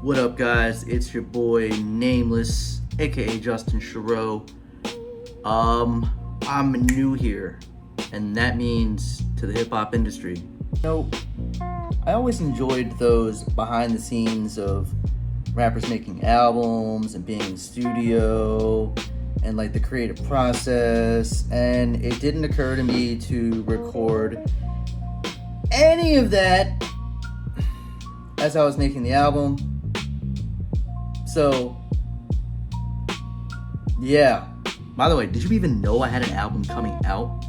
What up, guys? It's your boy Nameless, aka Justin Cherot. I'm new here, and that means to the hip hop industry. I always enjoyed those behind the scenes of rappers making albums and being in studio and like the creative process, and it didn't occur to me to record any of that as I was making the album. So yeah. By the way, did you even know I had an album coming out?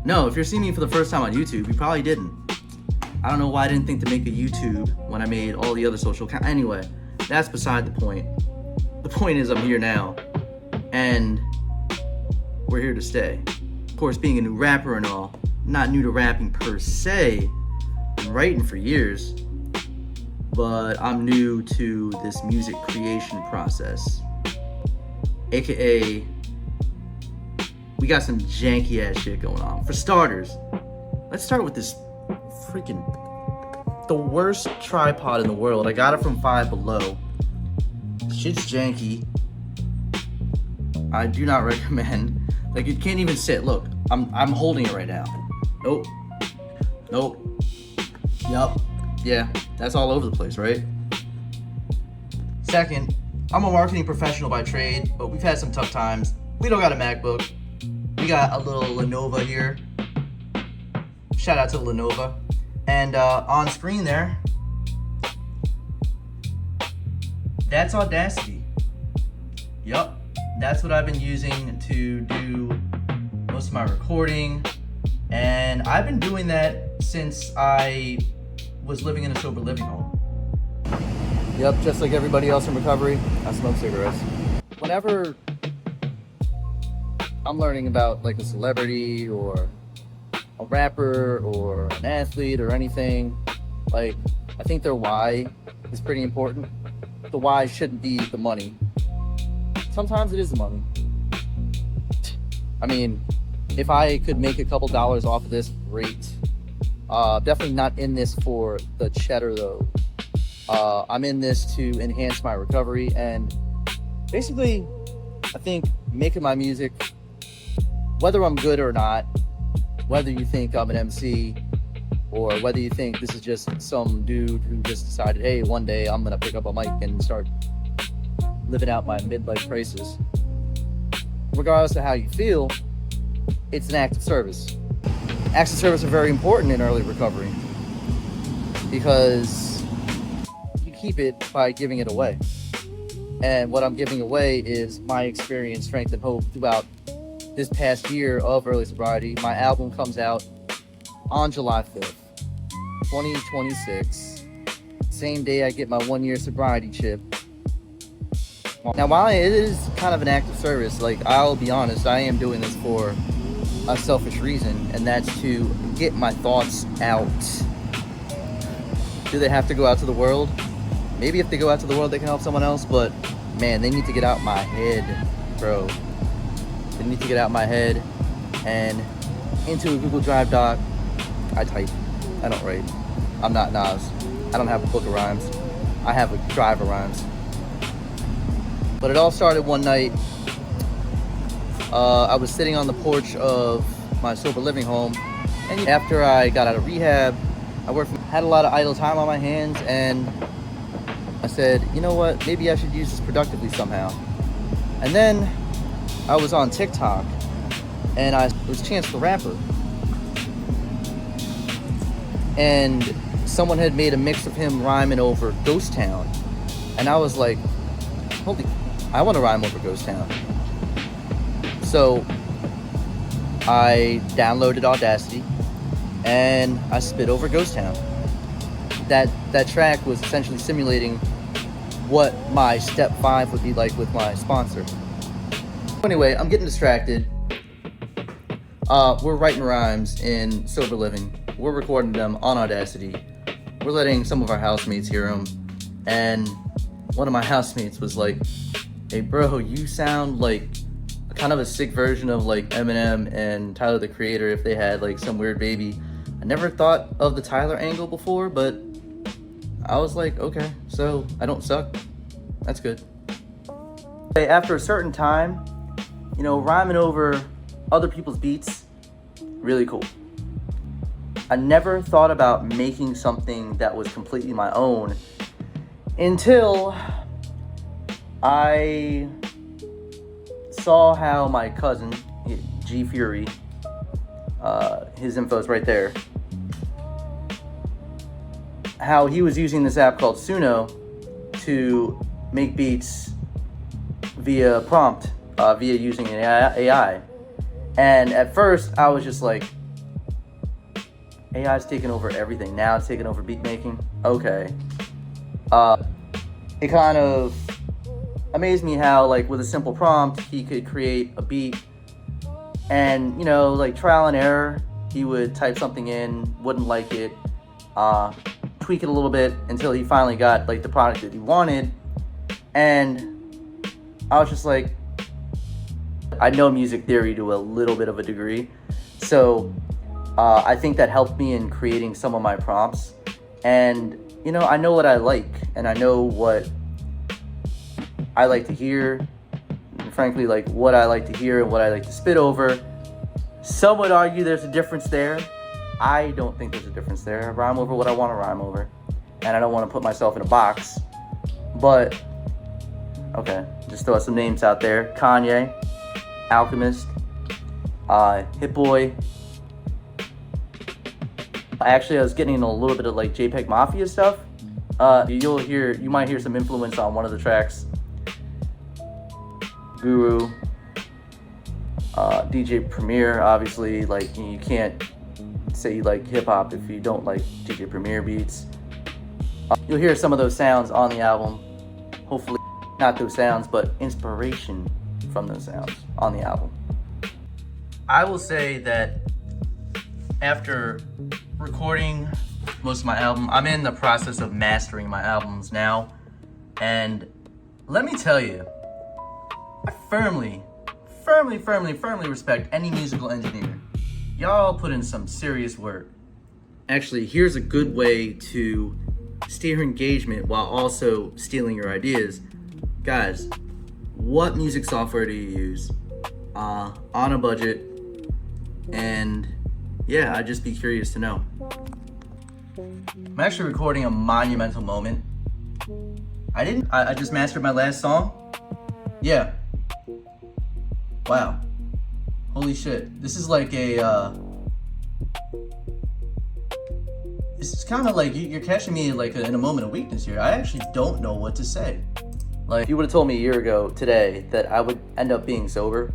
No, if you're seeing me for the first time on YouTube, you probably didn't. I don't know why I didn't think to make a YouTube when I made all the other social accounts. Anyway, that's beside the point. The point is I'm here now, and we're here to stay. Of course, being a new rapper and all, not new to rapping per se, been writing for years, but I'm new to this music creation process. AKA, we got some janky ass shit going on. For starters, let's start with this the worst tripod in the world. I got it from Five Below. Shit's janky. I do not recommend. Like, it can't even sit. Look, I'm holding it right now. Nope. Yup. Yeah, that's all over the place, right? Second, I'm a marketing professional by trade, but we've had some tough times. We don't got a MacBook. We got a little Lenovo here. Shout out to Lenovo. And on screen there, that's Audacity. Yup, that's what I've been using to do most of my recording. And I've been doing that since I was living in a sober living home. Yep, just like everybody else in recovery, I smoke cigarettes. Whenever I'm learning about like a celebrity or a rapper or an athlete or anything, like, I think their why is pretty important. The why shouldn't be the money. Sometimes it is the money. I mean, if I could make a couple dollars off of this, great. Definitely not in this for the cheddar though. I'm in this to enhance my recovery, and basically, I think making my music, whether I'm good or not, whether you think I'm an MC, or whether you think this is just some dude who just decided, hey, one day I'm gonna pick up a mic and start living out my midlife crisis. Regardless of how you feel, it's an act of service. Acts of service are very important in early recovery because you keep it by giving it away. And what I'm giving away is my experience, strength, and hope throughout this past year of early sobriety. My album comes out on July 5th, 2026. Same day I get my 1-year sobriety chip. Now, while it is kind of an act of service, like, I'll be honest, I am doing this for a selfish reason, and that's to get my thoughts out. Do they have to go out to the world? Maybe if they go out to the world, they can help someone else, but man, they need to get out my head, bro. They need to get out my head and into a Google Drive doc. I type. I don't write. I'm not Nas. I don't have a book of rhymes. I have a drive of rhymes. But it all started one night. I was sitting on the porch of my sober living home, and after I got out of rehab, had a lot of idle time on my hands, and I said, you know what, maybe I should use this productively somehow. And then I was on TikTok, and it was Chance the Rapper, and someone had made a mix of him rhyming over Ghost Town, and I was like, holy, I want to rhyme over Ghost Town. So I downloaded Audacity and I spit over Ghost Town. That track was essentially simulating what my step 5 would be like with my sponsor. Anyway, I'm getting distracted. We're writing rhymes in sober living. We're recording them on Audacity. We're letting some of our housemates hear them, and one of my housemates was like, hey bro, you sound like kind of a sick version of like Eminem and Tyler the Creator if they had like some weird baby. I never thought of the Tyler angle before, but I was like, okay, so I don't suck. That's good. After a certain time, you know, rhyming over other people's beats, really cool. I never thought about making something that was completely my own until I saw how my cousin, G Fury, his info's right there, how he was using this app called Suno to make beats via prompt, via using an AI. And at first I was just like, AI's taking over everything. Now it's taking over beat making. Okay. It kind of amazed me how, like, with a simple prompt, he could create a beat, and, you know, like, trial and error, he would type something in, wouldn't like it, tweak it a little bit until he finally got, like, the product that he wanted. And I was just like, I know music theory to a little bit of a degree, so I think that helped me in creating some of my prompts. And, you know, I know what I like, and I know what I like to hear, and frankly, like, what I like to hear and what I like to spit over. Some would argue there's a difference there. I don't think there's a difference there. I rhyme over what I want to rhyme over, and I don't want to put myself in a box. But, okay, just throw some names out there. Kanye, Alchemist, Hit Boy. Actually, I was getting into a little bit of, like, JPEG Mafia stuff. You might hear some influence on one of the tracks. Guru, DJ Premier, obviously. Like, you can't say you like hip hop if you don't like DJ Premier beats. You'll hear some of those sounds on the album. Hopefully not those sounds, but inspiration from those sounds on the album. I will say that after recording most of my album, I'm in the process of mastering my albums now, and let me tell you, I firmly respect any musical engineer. Y'all put in some serious work. Actually, here's a good way to steer engagement while also stealing your ideas. Guys, what music software do you use? On a budget, and yeah, I'd just be curious to know. I'm actually recording a monumental moment. I just mastered my last song. Yeah. Wow. Holy shit. This is like a, it's kind of like you're catching me like in a moment of weakness here. I actually don't know what to say. Like, if you would have told me a year ago today that I would end up being sober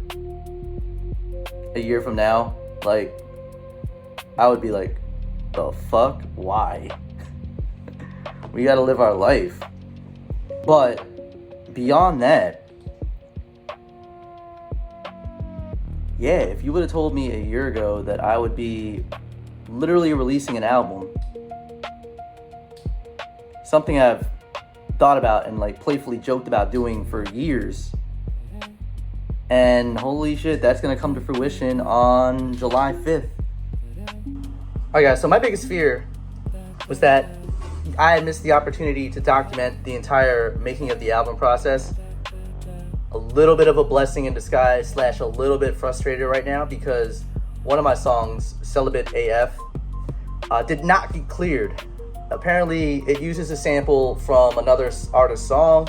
a year from now, like, I would be like, the fuck? Why? We gotta live our life. But beyond that, yeah, if you would have told me a year ago that I would be literally releasing an album, something I've thought about and like playfully joked about doing for years, and holy shit, that's gonna come to fruition on July 5th. Alright guys, so my biggest fear was that I had missed the opportunity to document the entire making of the album process. A little bit of a blessing in disguise / a little bit frustrated right now because one of my songs, Celibate AF, did not get cleared. Apparently it uses a sample from another artist's song.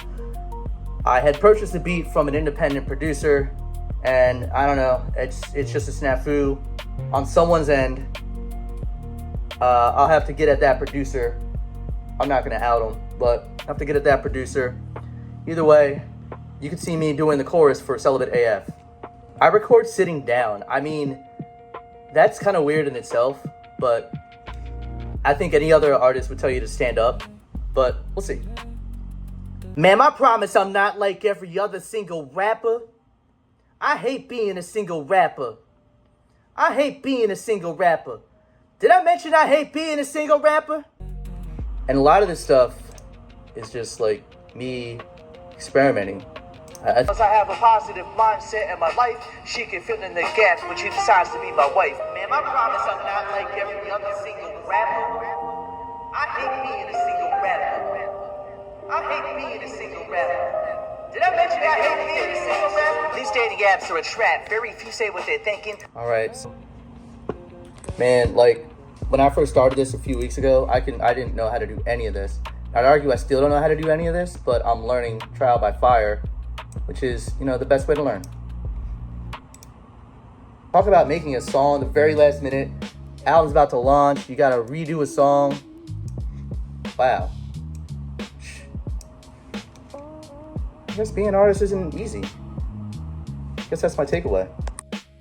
I had purchased the beat from an independent producer, and I don't know, it's just a snafu on someone's end. I'll have to get at that producer. I'm not gonna out him, but I have to get at that producer. Either way, you can see me doing the chorus for Celibate AF. I record sitting down. I mean, that's kind of weird in itself, but I think any other artist would tell you to stand up, but we'll see. Man, I promise I'm not like every other single rapper. I hate being a single rapper. I hate being a single rapper. Did I mention I hate being a single rapper? And a lot of this stuff is just like me experimenting. Because I have a positive mindset in my life, she can fill in the gaps when she decides to be my wife. Man, I promise I'm not like every other single rapper. I hate being a single rapper. I hate being a single rapper. Did I mention I hate being a single rapper? These dating apps are a trap. Very few say what they're thinking. All right, man. Like when I first started this a few weeks ago, I didn't know how to do any of this. I'd argue I still don't know how to do any of this, but I'm learning trial by fire, which is, the best way to learn. Talk about making a song the very last minute. Album's about to launch. You gotta redo a song. Wow. I guess being an artist isn't easy. I guess that's my takeaway.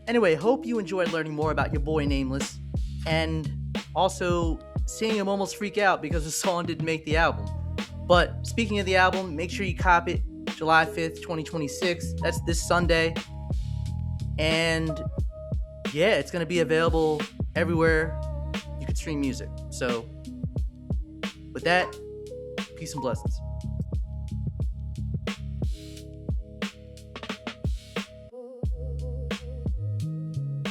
Anyway, hope you enjoyed learning more about your boy Nameless, and also seeing him almost freak out because the song didn't make the album. But speaking of the album, make sure you cop it July 5th, 2026. That's this Sunday. And yeah, it's going to be available everywhere you can stream music. So with that, peace and blessings.